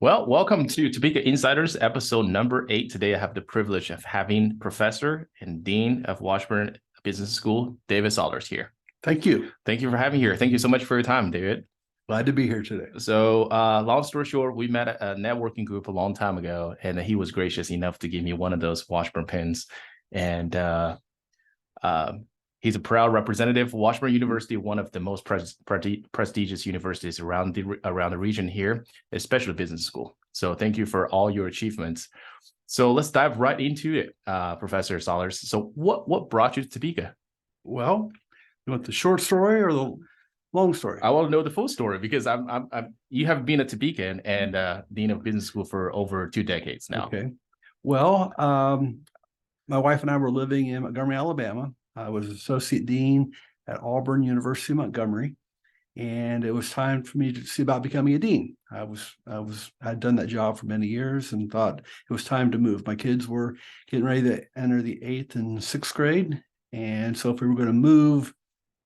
Well, welcome to Topeka Insiders, episode number 8. Today, I have the privilege of having Professor and Dean of Washburn Business School, David Sollars, here. Thank you. Thank you for having me here. Thank you so much for your time, David. Glad to be here today. So, long story short, we met a networking group a long time ago, and he was gracious enough to give me one of those Washburn pins. And he's a proud representative of Washburn University, one of the most prestigious universities around the region here, especially business school. So thank you for all your achievements. So let's dive right into it, Professor Sollars. So what brought you to Topeka? Well, you want the short story or the long story? I want to know the full story because you have been at Topeka and Dean of Business School for over 2 decades now. Okay. Well, my wife and I were living in Montgomery, Alabama. I was associate dean at Auburn University, Montgomery, and it was time for me to see about becoming a dean. I'd done that job for many years and thought it was time to move. My kids were getting ready to enter the 8th and 6th grade, and so if we were going to move,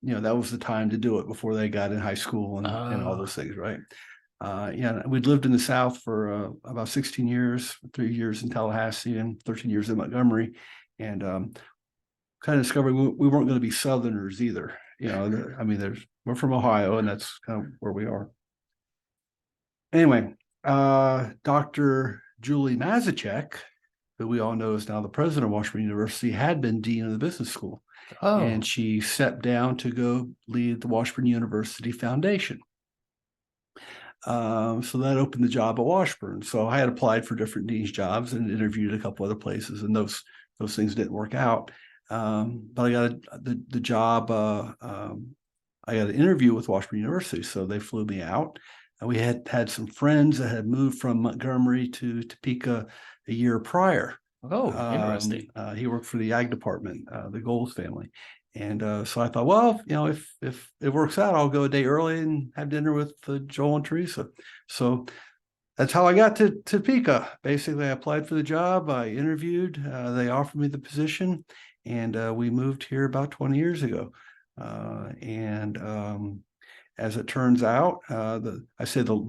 that was the time to do it before they got in high school and all those things, right? We'd lived in the South for about 16 years, 3 years in Tallahassee and 13 years in Montgomery, and kind of discovered we weren't going to be Southerners either. We're from Ohio, and that's kind of where we are. Anyway, Dr. Julie Mazachek, who we all know is now the president of Washburn University, had been dean of the business school. Oh. And she stepped down to go lead the Washburn University Foundation. So that opened the job at Washburn. So I had applied for different dean's jobs and interviewed a couple other places, and those things didn't work out. But I got the job. I got an interview with Washburn University, so they flew me out. We had some friends that had moved from Montgomery to Topeka a year prior. Oh, interesting. He worked for the ag department, the Gold family. And so I thought, well, if it works out, I'll go a day early and have dinner with Joel and Teresa. So that's how I got to Topeka. Basically, I applied for the job. I interviewed. They offered me the position, and we moved here about 20 years ago. As it turns out, the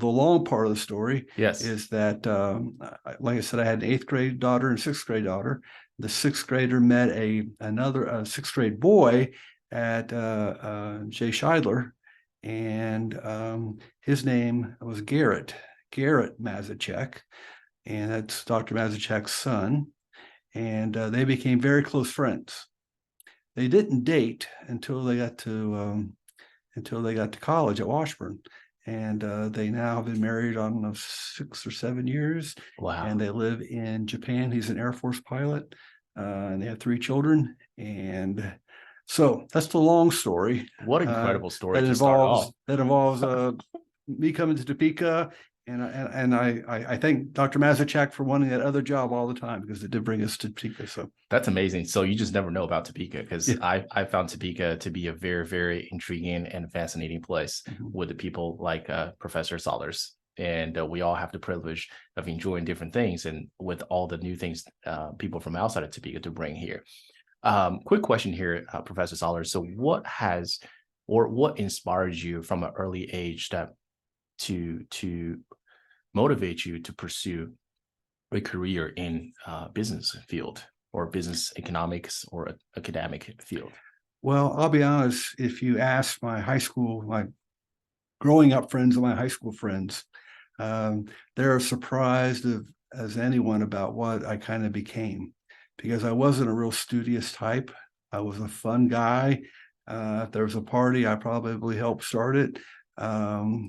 long part of the story is that, like I said, I had an 8th grade daughter and 6th grade daughter. The 6th grader met another 6th grade boy at Jay Scheidler, and his name was Garrett Mazachek, and that's Dr. Mazachek's son. And they became very close friends. They didn't date until they got to college at Washburn, and they now have been married on 6 or 7 years. Wow! And they live in Japan. He's an Air Force pilot, and they have 3 children. And so that's the long story. What an incredible story! That involves me coming to Topeka. And I thank Dr. Mazachek for wanting that other job all the time, because it did bring us to Topeka. So that's amazing. So you just never know about Topeka, because I found Topeka to be a very, very intriguing and fascinating place with the people like Professor Sollars. And we all have the privilege of enjoying different things, and with all the new things people from outside of Topeka to bring here. Quick question here, Professor Sollars. So what inspired you from an early age to motivate you to pursue a career in business field or business economics or academic field? Well, I'll be honest. If you ask my growing up friends and my high school friends, they're as surprised as anyone about what I kind of became, because I wasn't a real studious type. I was a fun guy. If there was a party, I probably helped start it.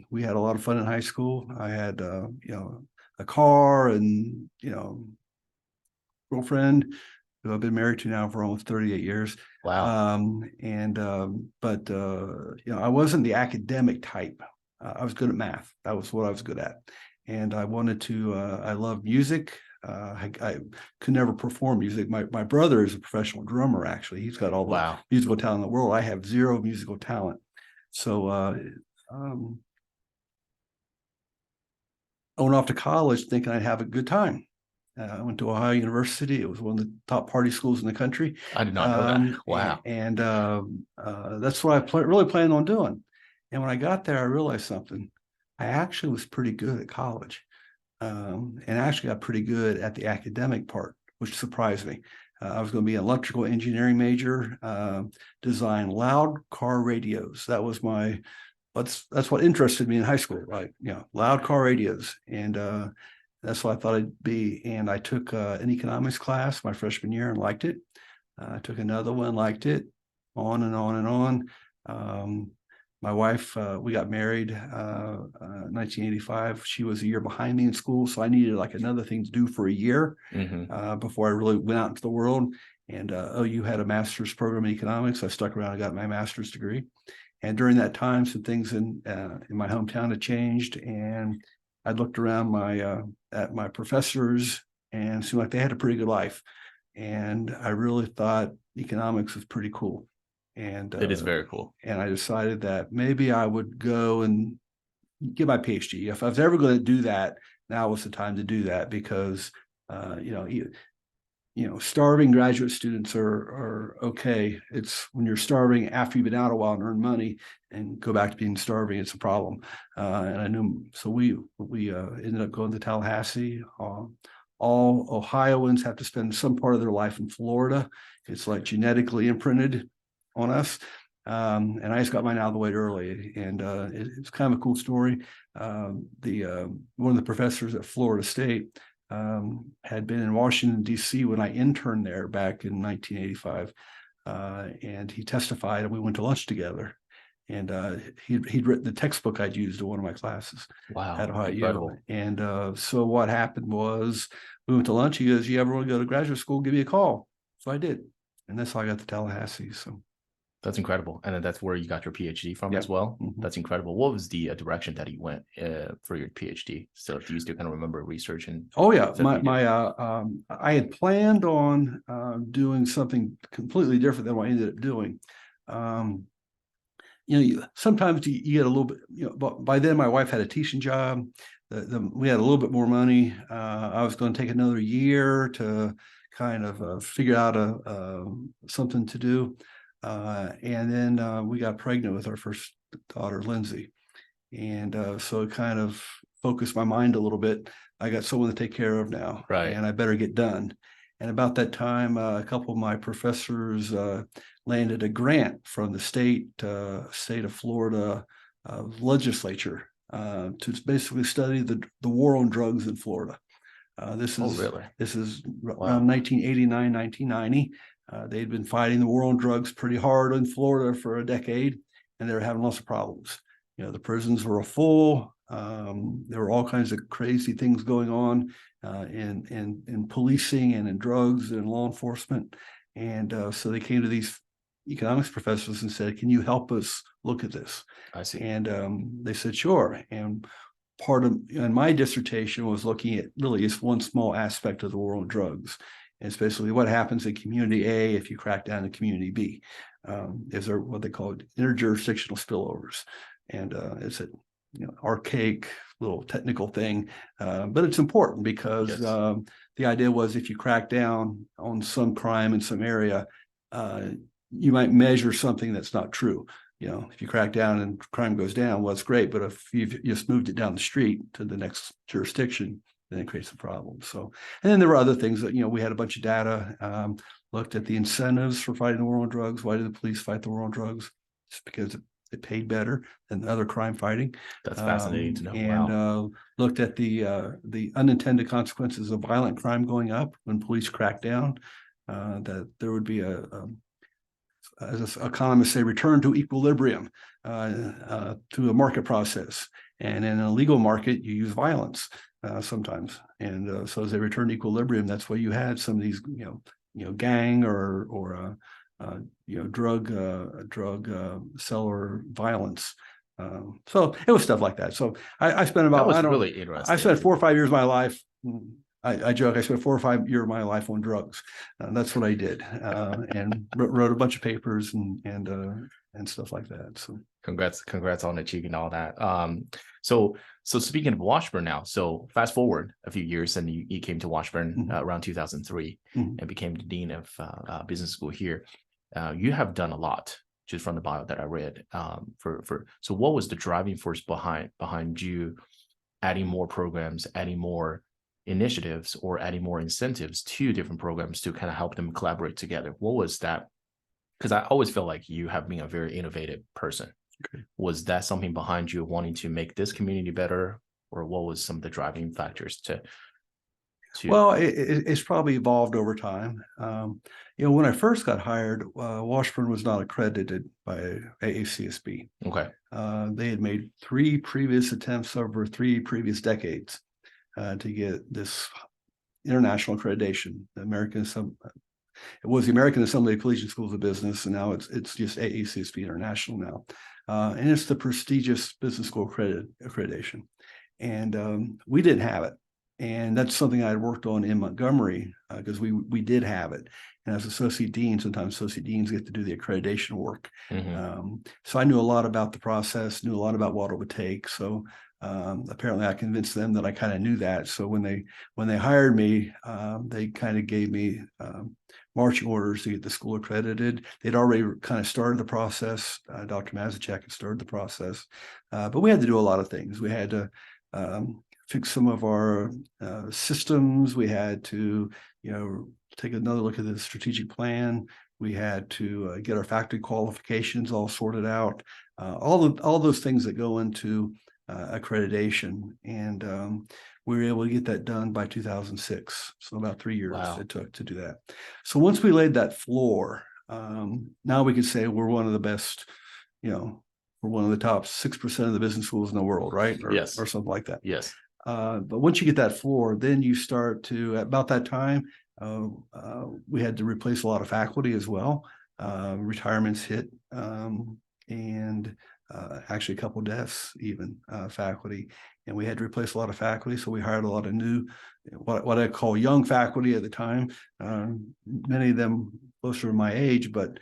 We had a lot of fun in high school. I had, a car and, girlfriend who I've been married to now for almost 38 years. Wow. But I wasn't the academic type. I was good at math. That was what I was good at. And I wanted to, I love music. I could never perform music. My brother is a professional drummer, actually. He's got all the musical talent in the world. I have zero musical talent. So, I went off to college thinking I'd have a good time. I went to Ohio University. It was one of the top party schools in the country. I did not know that. Wow. And that's what I really planned on doing. And when I got there, I realized something. I actually was pretty good at college. and I actually got pretty good at the academic part, which surprised me. I was going to be an electrical engineering major, design loud car radios. That was that's what interested me in high school, like, loud car radios. And that's what I thought I'd be. And I took an economics class my freshman year and liked it. I took another one, liked it, on and on and on. My wife, we got married 1985. She was a year behind me in school, so I needed like another thing to do for a year before I really went out into the world. And OU had a master's program in economics. I stuck around and got my master's degree. And during that time, some things in my hometown had changed, and I looked around at my professors and seemed like they had a pretty good life. And I really thought economics was pretty cool. And it is very cool. And I decided that maybe I would go and get my PhD. If I was ever going to do that, now was the time to do that, because starving graduate students are okay. It's when you're starving after you've been out a while and earn money and go back to being starving, it's a problem. And I knew, so we ended up going to Tallahassee. All Ohioans have to spend some part of their life in Florida. It's like genetically imprinted on us. And I just got mine out of the way early. And it's kind of a cool story. One of the professors at Florida State had been in Washington, D.C. when I interned there back in 1985. And he testified, and we went to lunch together. And he'd written the textbook I'd used in one of my classes. Wow, at Ohio. incredible. And so what happened was, we went to lunch. He goes, "You ever want to go to graduate school, give me a call." So I did. And that's how I got to Tallahassee. So that's incredible. And then that's where you got your PhD from as well. That's incredible. What was the direction that you went for your PhD? So if you still kind of remember research and I had planned on doing something completely different than what I ended up doing. Sometimes you get a little bit, but by then my wife had a teaching job. We had a little bit more money. I was going to take another year to kind of figure out something to do. And then we got pregnant with our first daughter, Lindsay. And so it kind of focused my mind a little bit. I got someone to take care of now, right? And I better get done. And about that time, a couple of my professors landed a grant from the state of Florida legislature to basically study the war on drugs in Florida. This is around 1989, 1990. They'd been fighting the war on drugs pretty hard in Florida for a decade, and they were having lots of problems. The prisons were full. There were all kinds of crazy things going on in policing and in drugs and law enforcement. And so they came to these economics professors and said, "Can you help us look at this?" I see. And they said, "Sure." And my dissertation was looking at really just one small aspect of the war on drugs. And it's basically what happens in community A if you crack down in community B. Is there what they call interjurisdictional spillovers. And it's an archaic little technical thing, but it's important because the idea was, if you crack down on some crime in some area, you might measure something that's not true. If you crack down and crime goes down, well, it's great. But if you've just moved it down the street to the next jurisdiction, then it creates a problem. So, and then there were other things that, we had a bunch of data, looked at the incentives for fighting the war on drugs. Why did the police fight the war on drugs? It's because it paid better than other crime fighting. That's fascinating to know. And looked at the unintended consequences of violent crime going up when police crack down. That there would be as economists say, return to equilibrium to a market process. And in a legal market, you use violence sometimes. And so as they return to equilibrium, that's why you had some of these, gang or drug seller violence. So it was stuff like that. So I spent about, really interesting. I spent 4 or 5 years of my life. I joke, I spent 4 or 5 years of my life on drugs. That's what I did, and wrote a bunch of papers and stuff like that. So congrats on achieving all that. So speaking of Washburn now, so fast forward a few years, and you came to Washburn around 2003 and became the dean of business school here. You have done a lot, just from the bio that I read. So what was the driving force behind you adding more programs, adding more initiatives, or adding more incentives to different programs to kind of help them collaborate together? What was that? Because I always feel like you have been a very innovative person. Okay. Was that something behind you wanting to make this community better, or what was some of the driving factors to? Well, it's probably evolved over time. When I first got hired, Washburn was not accredited by AACSB. Okay. They had made 3 previous attempts over 3 previous decades to get this international accreditation. It was the American Assembly of Collegiate Schools of Business, and now it's just AACSB International now, and it's the prestigious business school accreditation. And we didn't have it. And that's something I had worked on in Montgomery because we did have it. And as associate dean, sometimes associate deans get to do the accreditation work. So I knew a lot about the process, knew a lot about what it would take. So apparently I convinced them that I kind of knew that. So when they hired me, they kind of gave me marching orders to get the school accredited. They'd already kind of started the process. Dr. Mazachek had started the process, but we had to do a lot of things. We had to fix some of our systems. We had to, take another look at the strategic plan. We had to get our factory qualifications all sorted out. All those things that go into accreditation, and we were able to get that done by 2006. So about 3 years it took to do that. So once we laid that floor, now we could say we're one of the best, we're one of the top 6% of the business schools in the world, right? Yes. Or something like that. Yes. But once you get that floor, then you start to, about that time, we had to replace a lot of faculty as well. Retirements hit, and actually a couple of deaths, even faculty. And we had to replace a lot of faculty. So we hired a lot of new, what I call young faculty at the time. Many of them closer to my age, but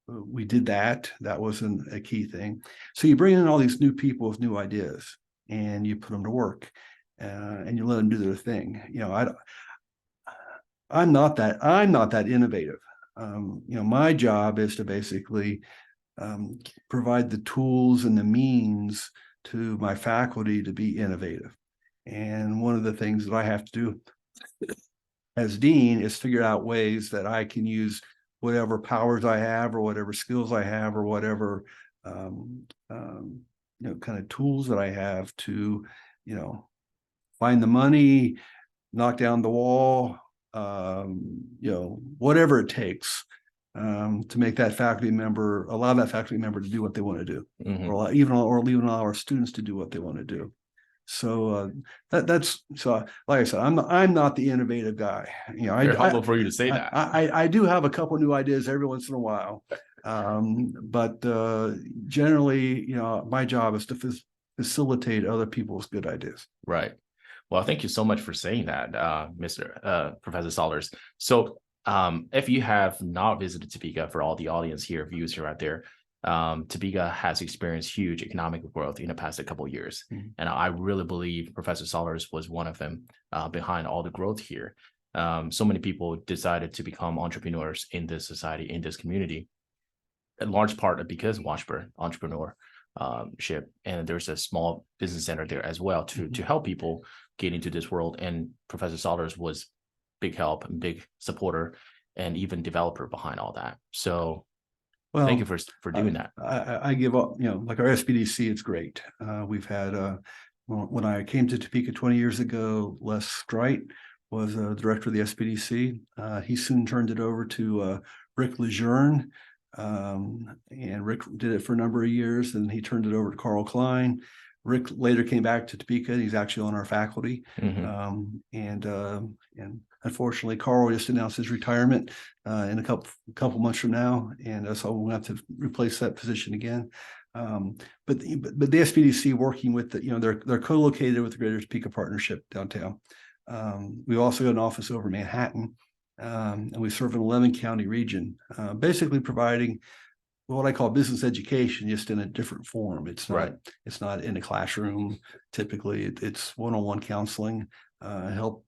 we did that. That wasn't a key thing. So you bring in all these new people with new ideas, and you put them to work, and you let them do their thing. I'm not that innovative. My job is to basically provide the tools and the means to my faculty to be innovative. And one of the things that I have to do as dean is figure out ways that I can use whatever powers I have, or whatever skills I have, or whatever kind of tools that I have to, find the money, knock down the wall, whatever it takes to make that faculty member, allow that faculty member to do what they want to do, or even allow our students to do what they want to do. So that's so. Like I said, I'm not the innovative guy. Very humble for you to say that. I do have a couple new ideas every once in a while, but generally, my job is to facilitate other people's good ideas. Right. Well, thank you so much for saying that, Professor Sollars. So, if you have not visited Topeka, for all the audience here, viewers here out there, Topeka has experienced huge economic growth in the past couple of years. And I really believe Professor Sollars was one of them behind all the growth here. So many people decided to become entrepreneurs in this society, in this community, in large part because Washburn entrepreneurship, and there's a small business center there as well to help people get into this world. And Professor Sollars was big help and big supporter and even developer behind all that. So thank you for doing that. I give up, like our SBDC, it's great. We've had, when I came to Topeka 20 years ago, Les Streit was the director of the SBDC. He soon turned it over to Rick Lejeune, and Rick did it for a number of years, and he turned it over to Carl Klein. Rick later came back to Topeka. He's actually on our faculty. And unfortunately, Carl just announced his retirement in a couple months from now, and so we'll have to replace that position again. But the SBDC, working with they're co-located with the Greater Topeka Partnership downtown. We also got an office over Manhattan, and we serve an 11-county region, basically providing what I call business education, just in a different form. It's not in a classroom. Typically, it's one-on-one counseling, help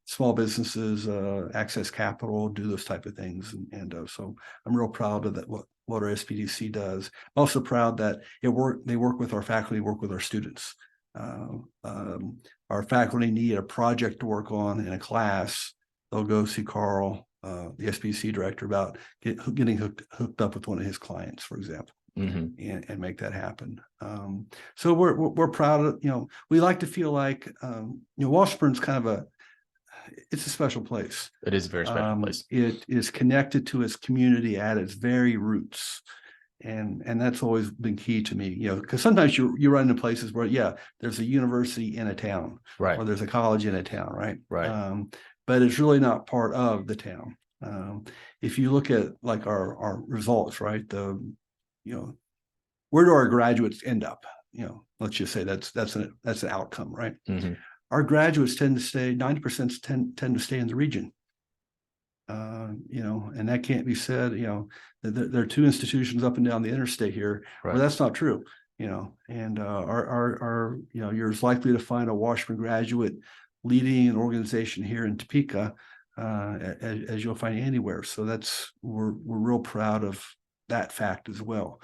small businesses access capital, do those type of things. So I'm real proud of that, what our SPDC does. I'm also proud that they work with our faculty, work with our students. Our faculty need a project to work on in a class. They'll go see Carl, the SPDC director, about getting hooked up with one of his clients, for example. And make that happen. So we're proud of, we like to feel like, Washburn's kind of it's a special place. It is a very special place. It is connected to its community at its very roots. And that's always been key to me, because sometimes you run into places where, there's a university in a town, right, or there's a college in a town, right? Right. But it's really not part of the town. If you look at like our results, right, where do our graduates end up? Let's just say that's an outcome, right? Our graduates tend to stay, 90% tend to stay in the region. And that can't be said, there are two institutions up and down the interstate here, right. Well, that's not true, and you're as likely to find a Washburn graduate leading an organization here in Topeka as you'll find anywhere. So we're real proud of that fact as well.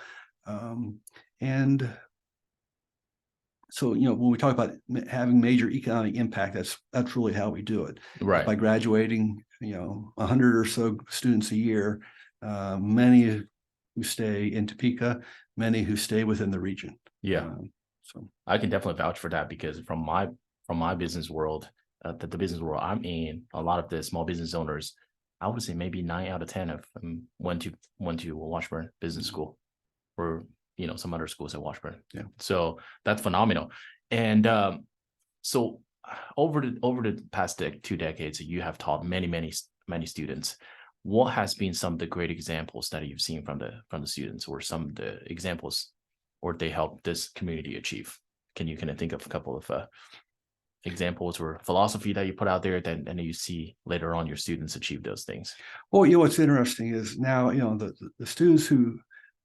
And so, when we talk about having major economic impact, that's really how we do it. Right. By graduating, 100 or so students a year, many who stay in Topeka, many who stay within the region. Yeah. So I can definitely vouch for that, because from my business world, the business world I'm in, a lot of the small business owners, I would say maybe 9 out of 10 of them went to Washburn Business School, or some other schools at Washburn. Yeah. So that's phenomenal. And so over the past 2 decades, you have taught many students. What has been some of the great examples that you've seen from the students, or some of the examples, or they help this community achieve? Can you kind of think of a couple of examples or philosophy that you put out there, and then you see later on your students achieve those things? Well, what's interesting is now, the students who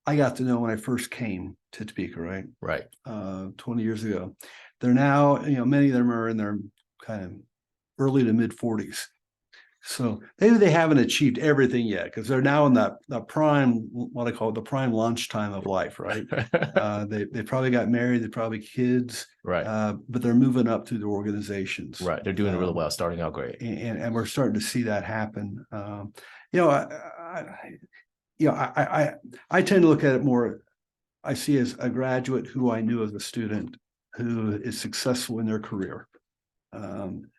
I got to know when I first came to Topeka, right? Right. 20 years ago. They're now, many of them are in their kind of early to mid 40s. So maybe they haven't achieved everything yet, because they're now in the prime, what I call the prime lunchtime of life, right? They probably got married, they probably kids, right? But they're moving up through the organizations, right? They're doing really well, starting out great, and we're starting to see that happen. I tend to look at it more, I see as a graduate who I knew as a student who is successful in their career.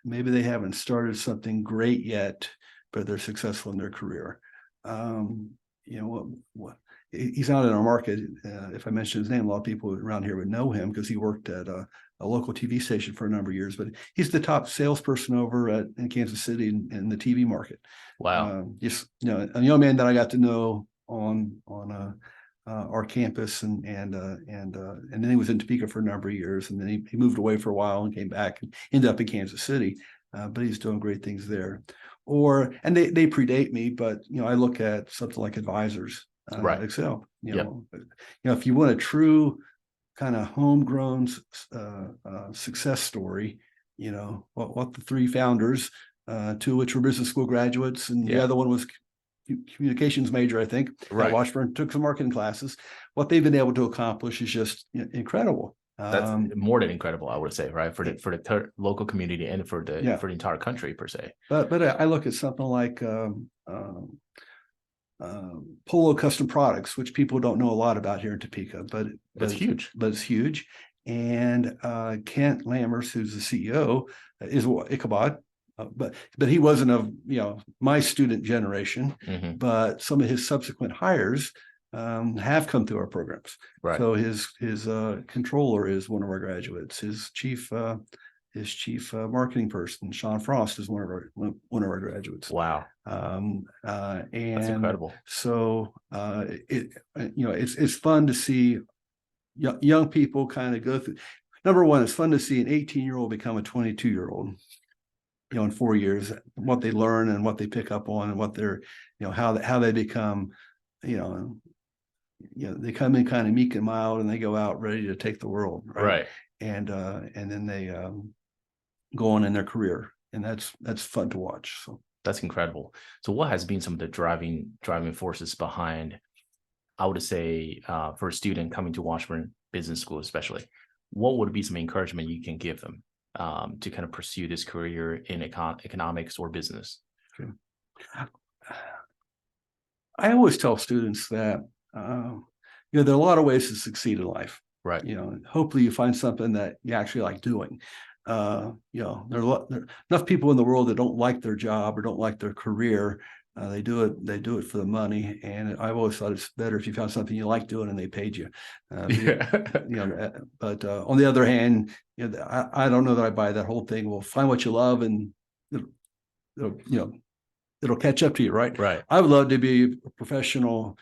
Maybe they haven't started something great yet, but they're successful in their career. He's not in our market. If I mention his name, a lot of people around here would know him, because he worked at a local TV station for a number of years, but he's the top salesperson over in Kansas City in the TV market. Wow. Just, a young man that I got to know on our campus, and then he was in Topeka for a number of years, and then he moved away for a while and came back and ended up in Kansas City, but he's doing great things there. And they predate me, but I look at something like Advisors, right. Excel. If you want a true kind of homegrown success story, what the three founders, two of which were business school graduates, and the other one was communications major, I think, right. at Washburn, took some marketing classes. What they've been able to accomplish is just incredible. That's more than incredible, I would say, right? For the local community, and for the entire country per se. But I look at something like Polo Custom Products, which people don't know a lot about here in Topeka, but it's huge. But it's huge. And Kent Lammers, who's the CEO, is Ichabod. But he wasn't of my student generation, but some of his subsequent hires have come through our programs. Right. So his controller is one of our graduates. His chief marketing person, Sean Frost, is one of our graduates. Wow. And that's incredible. So it's fun to see young people kind of go through. Number one, it's fun to see an 18-year-old become a 22-year-old. In 4 years, what they learn and what they pick up on, and what they're, how they become, they come in kind of meek and mild, and they go out ready to take the world, right? And then they go on in their career, and that's fun to watch. So that's incredible. So what has been some of the driving forces behind, I would say, for a student coming to Washburn Business School, especially, what would be some encouragement you can give them to kind of pursue this career in economics or business? okay. I always tell students that there are a lot of ways to succeed in life. Right. Hopefully you find something that you actually like doing. There are enough people in the world that don't like their job or don't like their career. They do it for the money. And I've always thought it's better if you found something you like doing and they paid you. But on the other hand, I don't know that I buy that whole thing. Well, find what you love and it'll catch up to you, right? Right. I would love to be a professional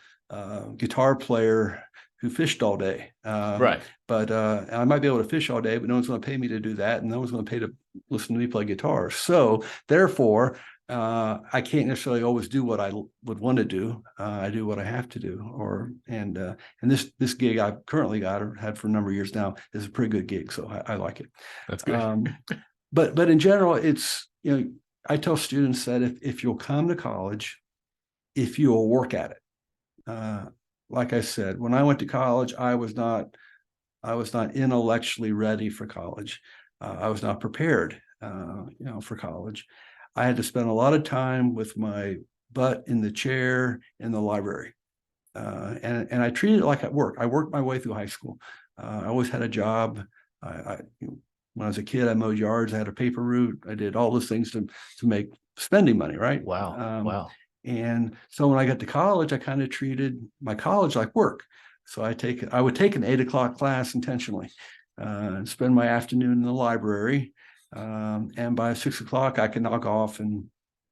guitar player who fished all day. Right. But I might be able to fish all day, but no one's going to pay me to do that, and no one's going to pay to listen to me play guitar. So therefore, I can't necessarily always do what I would want to do. I do what I have to do. And this gig I've currently got or had for a number of years now is a pretty good gig, so I like it. That's good. But in general, it's I tell students that if you'll come to college, if you'll work at it. Like I said, when I went to college, I was not intellectually ready for college. I was not prepared, for college. I had to spend a lot of time with my butt in the chair in the library, and I treated it like at work. I worked my way through high school. I always had a job. When I was a kid, I mowed yards. I had a paper route. I did all those things to make spending money, right? Wow. Wow. And so when I got to college, I kind of treated my college like work. So I would take an 8 o'clock class intentionally and spend my afternoon in the library. And by 6 o'clock, I could knock off and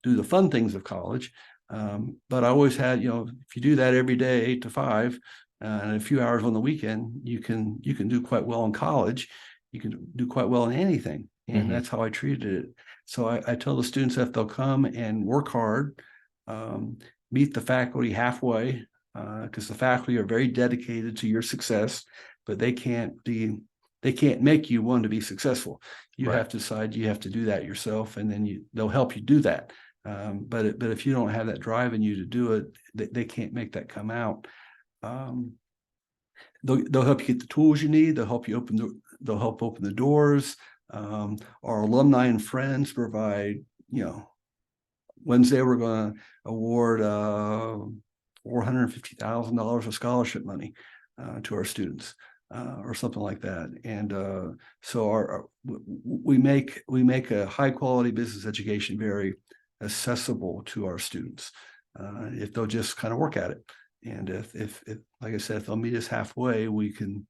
do the fun things of college. But I always had, if you do that every day, 8 to 5, and a few hours on the weekend, you can do quite well in college. You can do quite well in anything. And that's how I treated it. So I tell the students that if they'll come and work hard, meet the faculty halfway, because the faculty are very dedicated to your success, but they can't make you want to be successful. You have to decide you have to do that yourself, and then they'll help you do that. But if you don't have that drive in you to do it, they can't make that come out. They'll help you get the tools you need. They'll help open the doors. Our alumni and friends provide, Wednesday we're going to award $450,000 of scholarship money to our students, or something like that. And so we make a high quality business education very accessible to our students if they'll just kind of work at it. And if like I said, if they'll meet us halfway, we can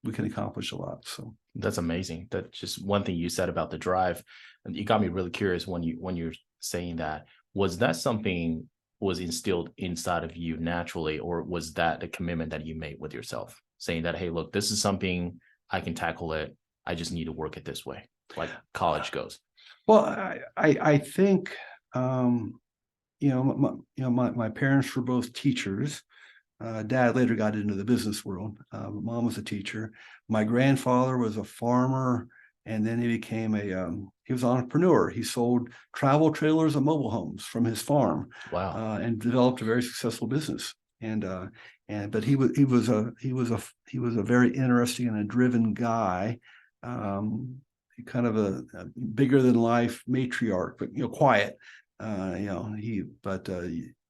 accomplish a lot. So that's amazing. That's just one thing you said about the drive, and you got me really curious when you're saying that. Was that something was instilled inside of you naturally, or was that the commitment that you made with yourself, saying that, hey, look, this is something I can tackle it. I just need to work it this way, like college goes? Well, I think my parents were both teachers. Dad later got into the business world. Mom was a teacher. My grandfather was a farmer, and then he became he was an entrepreneur. He sold travel trailers and mobile homes from his farm. Wow. And developed a very successful business. But he was a very interesting and a driven guy. Kind of a bigger than life matriarch, but quiet.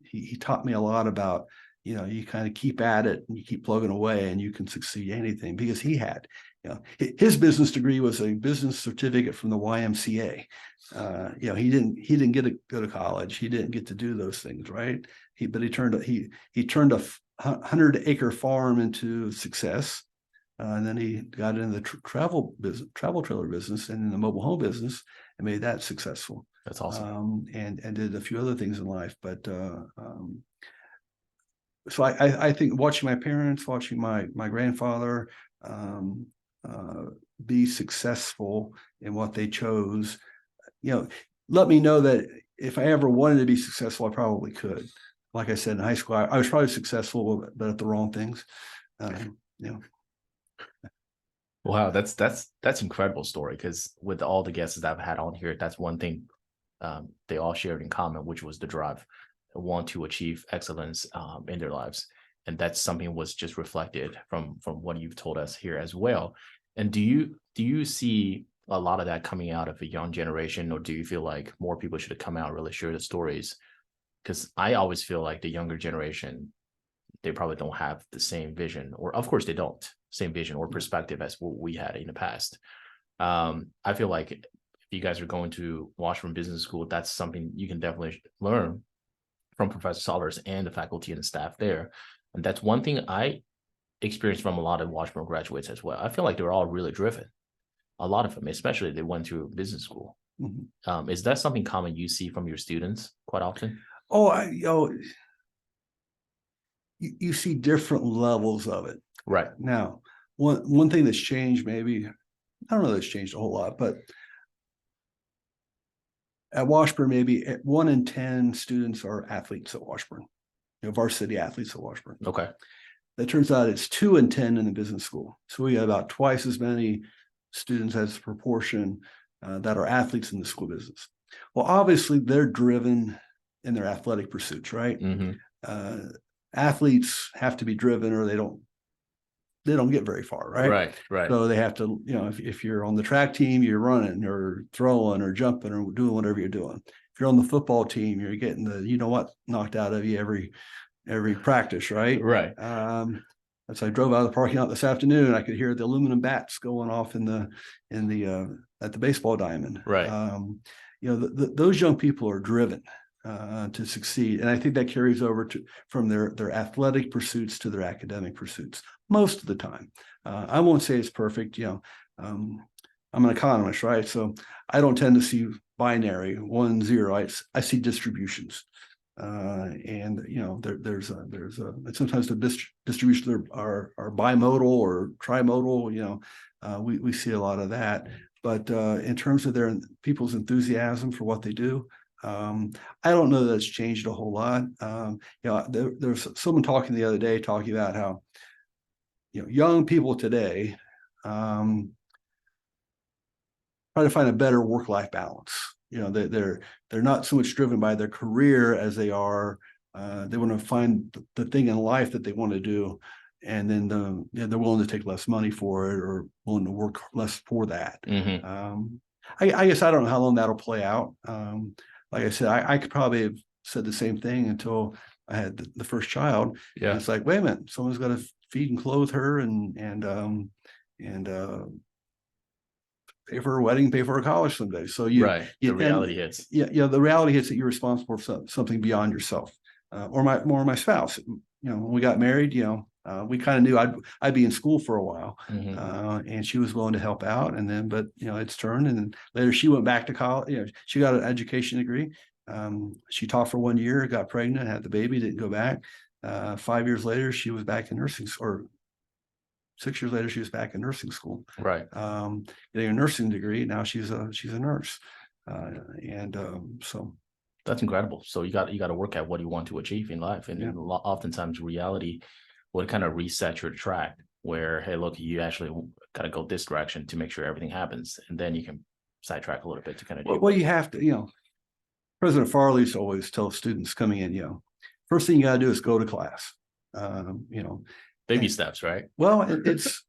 He taught me a lot about, you kind of keep at it and you keep plugging away and you can succeed anything, because he had, his business degree was a business certificate from the YMCA. He didn't get to go to college. He didn't get to do those things, right? He turned a 100-acre farm into success. And then he got into the travel trailer business and in the mobile home business and made that successful. That's awesome. And did a few other things in life. But so I think watching my parents, watching my grandfather be successful in what they chose, let me know that if I ever wanted to be successful, I probably could. Like I said, in high school, I was probably successful, but at the wrong things. Wow, that's incredible story, because with all the guests that I've had on here, that's one thing they all shared in common, which was the drive, want to achieve excellence in their lives. And that's something was just reflected from what you've told us here as well. And do you see a lot of that coming out of a young generation, or do you feel like more people should have come out and really share the stories? Because I always feel like the younger generation, they probably don't have the same vision, or of course they don't, same vision or perspective as what we had in the past. I feel like if you guys are going to Washburn Business School, that's something you can definitely learn from Professor Sollars and the faculty and the staff there. And that's one thing I experienced from a lot of Washburn graduates as well. I feel like they're all really driven. A lot of them, especially they went to business school. Mm-hmm. Is that something common you see from your students quite often? You see different levels of it. Right. Now, one thing that's changed, maybe, I don't know that's changed a whole lot, but at Washburn, maybe 1 in 10 students are athletes at Washburn, varsity athletes at Washburn. Okay. That turns out it's 2 in 10 in the business school. So we got about twice as many students as a proportion that are athletes in the school business. Well, obviously they're driven in their athletic pursuits, right? Mm-hmm. Athletes have to be driven, or they don't get very far, right? Right. So they have to, if you're on the track team, you're running or throwing or jumping or doing whatever you're doing. If you're on the football team, you're getting the knocked out of you every practice, right? Right. As I drove out of the parking lot this afternoon, I could hear the aluminum bats going off at the baseball diamond. Right. Those young people are driven to succeed, and I think that carries over from their athletic pursuits to their academic pursuits most of the time. I won't say it's perfect. I'm an economist, right? So I don't tend to see binary 1, 0. I see distributions. And there's sometimes the distributions are bimodal or trimodal. We see a lot of that, but in terms of people's enthusiasm for what they do, I don't know that it's changed a whole lot. There's someone talking the other day talking about how young people today try to find a better work-life balance. They're not so much driven by their career as they are. They want to find the thing in life that they want to do, and then they're willing to take less money for it, or willing to work less for that. Mm-hmm. I guess I don't know how long that'll play out. Like I said, I could probably have said the same thing until I had the first child. Yeah, and it's like, wait a minute, someone's got to feed and clothe her, and pay for her wedding, pay for her college someday. So the reality hits. Yeah, the reality hits that you're responsible for something beyond yourself. Or my spouse. When we got married, we kind of knew I'd be in school for a while, mm-hmm. And she was willing to help out. And then, but it's turned, and then later she went back to college. She got an education degree. She taught for 1 year, got pregnant, had the baby, didn't go back. 5 years later, she was back in nursing, or 6 years later, she was back in nursing school. Right. Getting a nursing degree. Now she's a nurse, so. That's incredible. So you got to work at what you want to achieve in life, and oftentimes reality would kind of reset your track. Where, hey, look, you actually got to go this direction to make sure everything happens, and then you can sidetrack a little bit to kind of. Well, you have to. President Farley used to always tell students coming in, first thing you got to do is go to class. Baby steps, right? Well, it's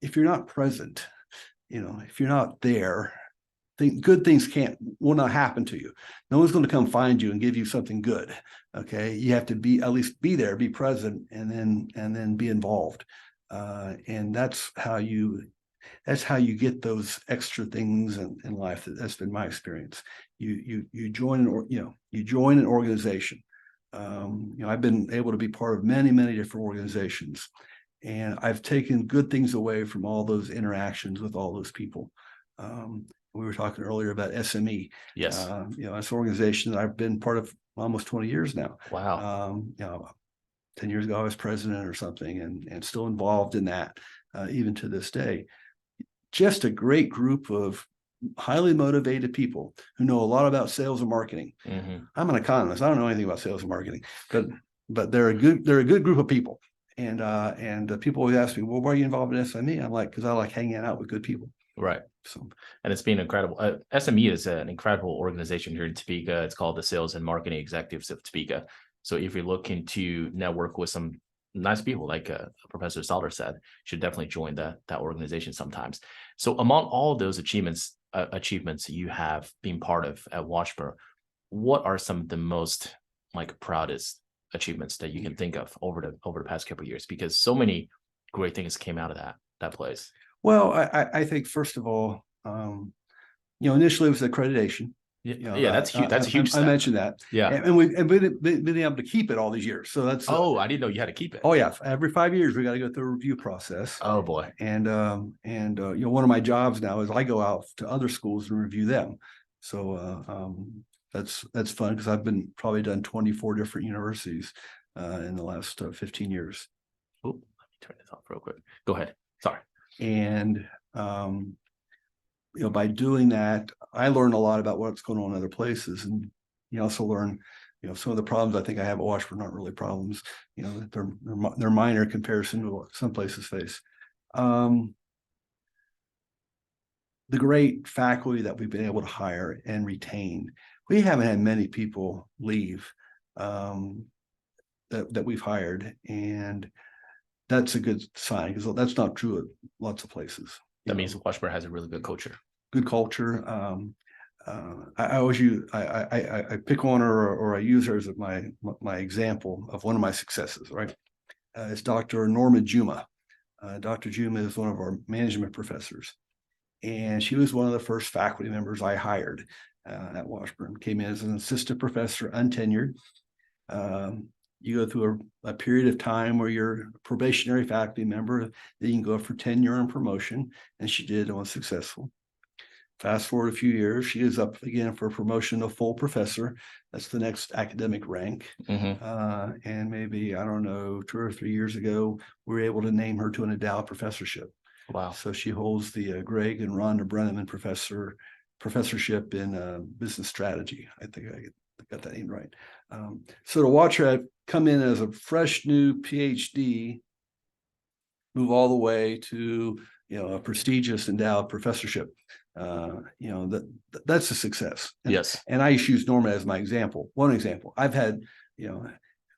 if you're not present, if you're not there, good things will not happen to you. No one's going to come find you and give you something good. Okay, you have to at least be there, be present, and then be involved. And that's how you get those extra things in life. That's been my experience. You join an organization. I've been able to be part of many, many different organizations, and I've taken good things away from all those interactions with all those people. We were talking earlier about SME. Yes. It's an organization that I've been part of almost 20 years now. Wow. 10 years ago, I was president or something, and still involved in that, even to this day. Just a great group of highly motivated people who know a lot about sales and marketing. Mm-hmm. I'm an economist. I don't know anything about sales and marketing, but they're a good group of people. And people always ask me, well, why are you involved in SME? I'm like, because I like hanging out with good people. Right. So, And it's been incredible. SME is an incredible organization here in Topeka. It's called the Sales and Marketing Executives of Topeka. So if you're looking to network with some nice people, like Professor Sollars said, you should definitely join that organization sometimes. So among all those achievements you have been part of at Washburn, what are some of the most like proudest achievements that you can think of over the past couple of years? Because so many great things came out of that place. well, I think first of all, initially it was accreditation. Yeah, that's huge. That's a huge I step. mentioned that. Yeah. And we've been able to keep it all these years. So that's Oh, I didn't know you had to keep it. oh yeah, every 5 years we got to go through a review process. Oh boy. And one of my jobs now is I go out to other schools and review them. So that's fun because I've been probably done 24 different universities in the last 15 years. Oh, let me turn this off real quick. Go ahead. Sorry. And by doing that, I learned a lot about what's going on in other places, and you also learn, some of the problems I think I have at Washburn aren't really problems. They're minor in comparison to what some places face. The great faculty that we've been able to hire and retain, we haven't had many people leave that we've hired, and that's a good sign because that's not true at lots of places. That means Washburn has a really good culture. Good culture. I always use I pick on her or I use her as my example of one of my successes. Right, it's Dr. Norma Juma. Dr. Juma is one of our management professors, and she was one of the first faculty members I hired at Washburn. Came in as an assistant professor, untenured. You go through a period of time where you're a probationary faculty member, then you can go for tenure and promotion, and she did and was successful. Fast forward a few years, she is up again for promotion to full professor. That's the next academic rank. Mm-hmm. And maybe, I don't know, 2 or 3 years ago, we were able to name her to an endowed professorship. Wow. So she holds the Greg and Rhonda Brenneman professorship in business strategy. I think I got that name right. So to watch her come in as a fresh new PhD, move all the way to a prestigious endowed professorship, that's a success. Yes. And I use Norma as my example. One example. I've had,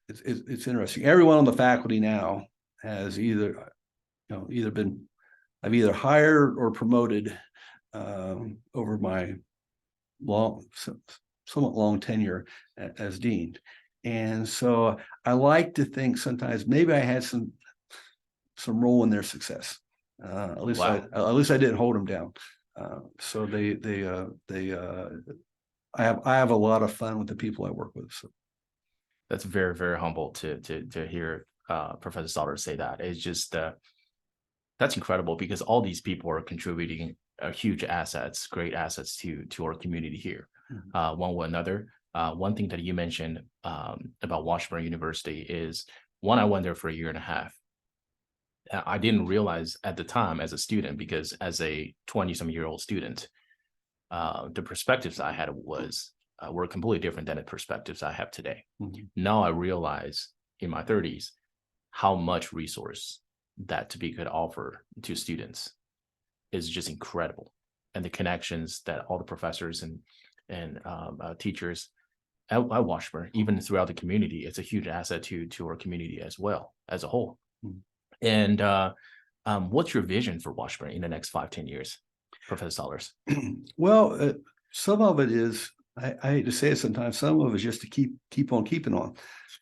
it's interesting. Everyone on the faculty now has either been, I've either hired or promoted over my somewhat long tenure as dean. And so I like to think sometimes maybe I had some role in their success. At least I didn't hold them down. So I have a lot of fun with the people I work with. So that's very, very humble to hear Professor Sollars say that. It's just that's incredible because all these people are contributing huge assets, great assets to our community here. Mm-hmm. One way or another. One thing that you mentioned about Washburn University is one, I went there for 1.5 years. I didn't realize at the time as a student, because as a 20-some-year-old student, the perspectives I had were completely different than the perspectives I have today. Mm-hmm. Now I realize in my 30s how much resource that Topeka could offer to students is just incredible, and the connections that all the professors and teachers at Washburn, even throughout the community, it's a huge asset to our community as well as a whole. Mm-hmm. And what's your vision for Washburn in the next 5-10 years, Professor Sollars? Well, some of it is, I hate to say it sometimes, some of it is just to keep on keeping on.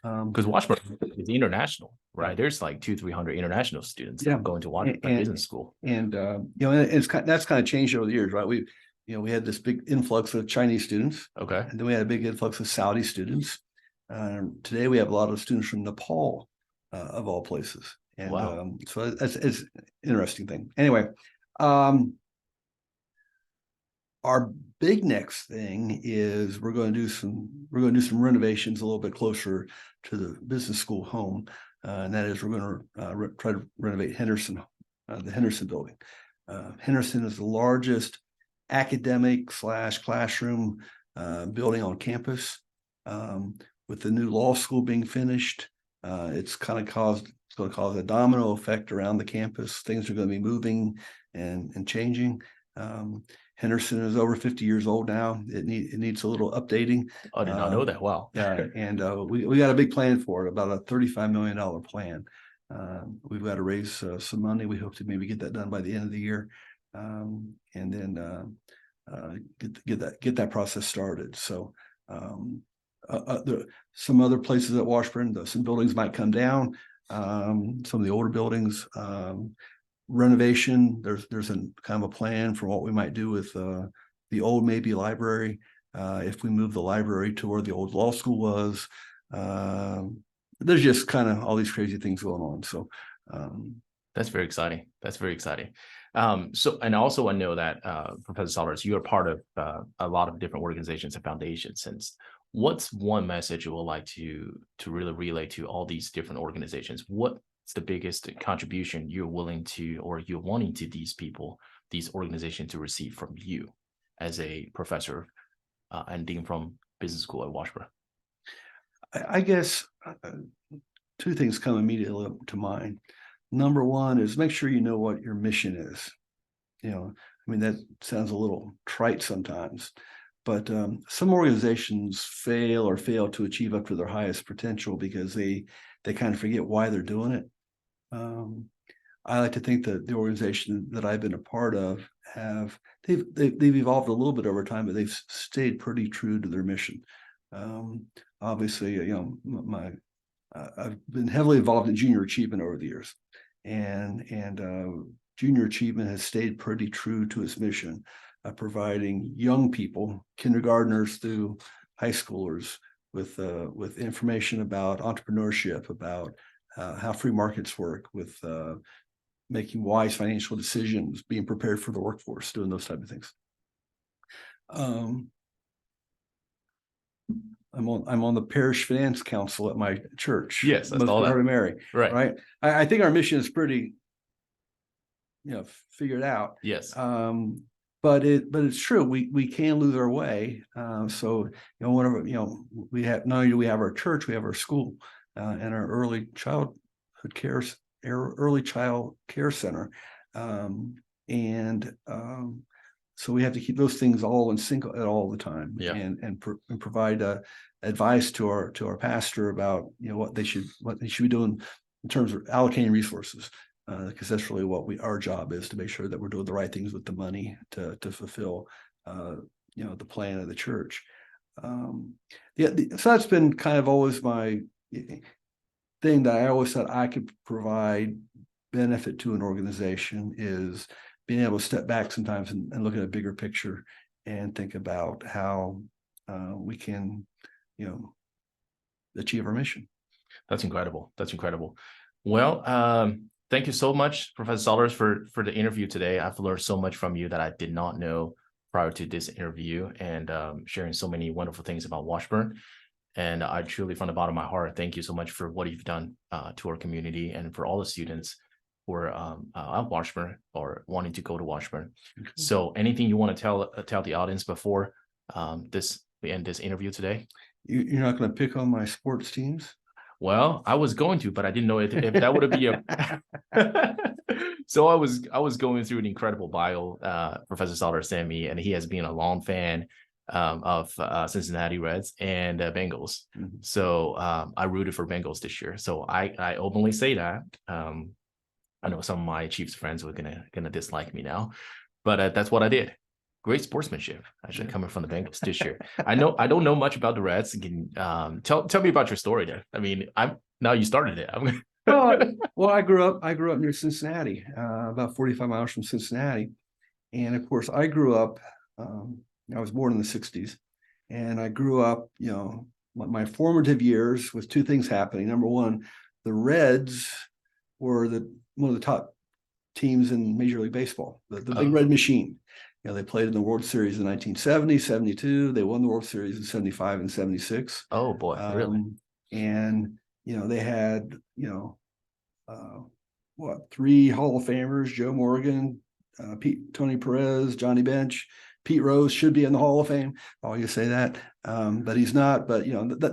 Because Washburn is international, right? There's like 200-300 international students going to Washburn Business School. And that's kind of changed over the years, right? We had this big influx of Chinese students. Okay. And then we had a big influx of Saudi students. Today we have a lot of students from Nepal, of all places. And wow. So it's an interesting thing. Anyway, our big next thing is we're going to do some renovations a little bit closer to the business school home, and that is we're going to try to renovate Henderson, the Henderson building. Henderson is the largest academic / classroom building on campus. With the new law school being finished, it's going to cause a domino effect around the campus. Things are going to be moving and changing. Henderson is over 50 years old now. It needs a little updating. I did not know that. Wow. Yeah, and we got a big plan for it, about a $35 million plan. We've got to raise some money. We hope to maybe get that done by the end of the year, and then get that process started. So some other places at Washburn, some buildings might come down. Some of the older buildings, renovation. There's a kind of a plan for what we might do with the old maybe library. If we move the library to where the old law school was. There's just kind of all these crazy things going on. So that's very exciting. That's very exciting. So, and also I know that Professor Sollars, you are part of a lot of different organizations and foundations. And what's one message you would like to really relay to all these different organizations? What's the biggest contribution you're willing to, or you're wanting to these people, these organizations to receive from you as a professor and dean from business school at Washburn? I guess two things come immediately to mind. Number one is make sure you know what your mission is. I mean, that sounds a little trite sometimes, but some organizations fail to achieve up to their highest potential because they kind of forget why they're doing it. I like to think that the organization that I've been a part of they've evolved a little bit over time, but they've stayed pretty true to their mission. Obviously, I've been heavily involved in junior achievement over the years, and junior achievement has stayed pretty true to its mission, providing young people, kindergartners through high schoolers, with information about entrepreneurship, about how free markets work, with making wise financial decisions, being prepared for the workforce, doing those type of things. I'm on the parish finance council at my church. Yes, I saw that. Mary. Right. I think our mission is pretty, figured out. Yes. But it's true. We can lose our way. So whatever we have. Not only do we have our church, we have our school and our early child care center, so we have to keep those things all in sync at all the time, and provide advice to our pastor about what they should be doing in terms of allocating resources, because that's really what our job is, to make sure that we're doing the right things with the money to fulfill the plan of the church. So that's been kind of always my thing that I always thought I could provide benefit to an organization, is being able to step back sometimes and look at a bigger picture and think about how we can, achieve our mission. That's incredible. That's incredible. Well, thank you so much, Professor Sollars, for the interview today. I've learned so much from you that I did not know prior to this interview, and sharing so many wonderful things about Washburn. And I truly, from the bottom of my heart, thank you so much for what you've done to our community and for all the students who are at Washburn or wanting to go to Washburn. Okay. So anything you want to tell the audience before we end this interview today? You're not going to pick on my sports teams? Well, I was going to, but I didn't know if that would be a. So I was going through an incredible bio Professor Sollars sent me, and he has been a long fan of Cincinnati Reds and Bengals. Mm-hmm. So I rooted for Bengals this year. So I openly say that. I know some of my Chiefs friends were gonna dislike me now, but that's what I did. Great sportsmanship, actually, coming from the Bengals this year. I don't know much about the Reds. Tell me about your story there. I mean, now you started it. Well, I grew up near Cincinnati, about 45 miles from Cincinnati, and of course, I grew up. I was born in the 60s, and I grew up, my formative years with two things happening. Number one, the Reds were one of the top teams in Major League Baseball, the Big Red Machine. They played in the World Series in 1970, 72. They won the World Series in 75 and 76. Oh, boy, really? And, they had, three Hall of Famers: Joe Morgan, Tony Perez, Johnny Bench. Pete Rose should be in the Hall of Fame. Oh, you say that, but he's not. But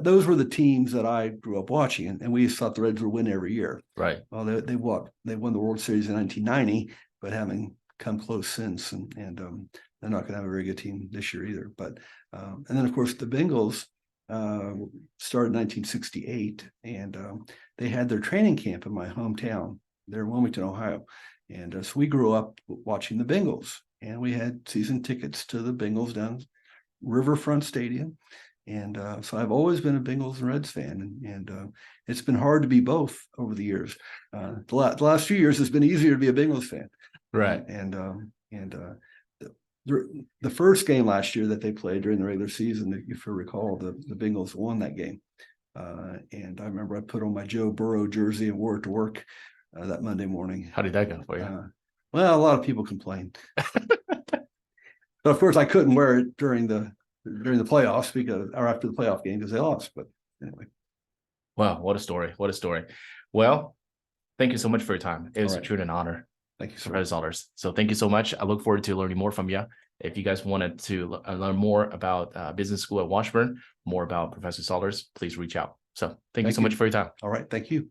those were the teams that I grew up watching, and we thought the Reds would win every year. Right. Well, they won the World Series in 1990, but having come close since, and they're not going to have a very good team this year either. But and then of course the Bengals started in 1968, and they had their training camp in my hometown there in Wilmington, Ohio, and so we grew up watching the Bengals, and we had season tickets to the Bengals down Riverfront Stadium. And so I've always been a Bengals and Reds fan, and it's been hard to be both over the years. The last few years, it's been easier to be a Bengals fan, right? The first game last year that they played during the regular season, if you recall, the Bengals won that game. And I remember I put on my Joe Burrow jersey and wore it to work that Monday morning. How did that go for you? Well, a lot of people complained, but of course I couldn't wear it during the playoffs or after the playoff game because they lost. But anyway. Wow, what a story. What a story. Well, thank you so much for your time. It was truly an honor. Thank you, sir. Professor Sollars. So thank you so much. I look forward to learning more from you. If you guys wanted to learn more about business school at Washburn, more about Professor Sollars, please reach out. So thank you so much for your time. All right. Thank you.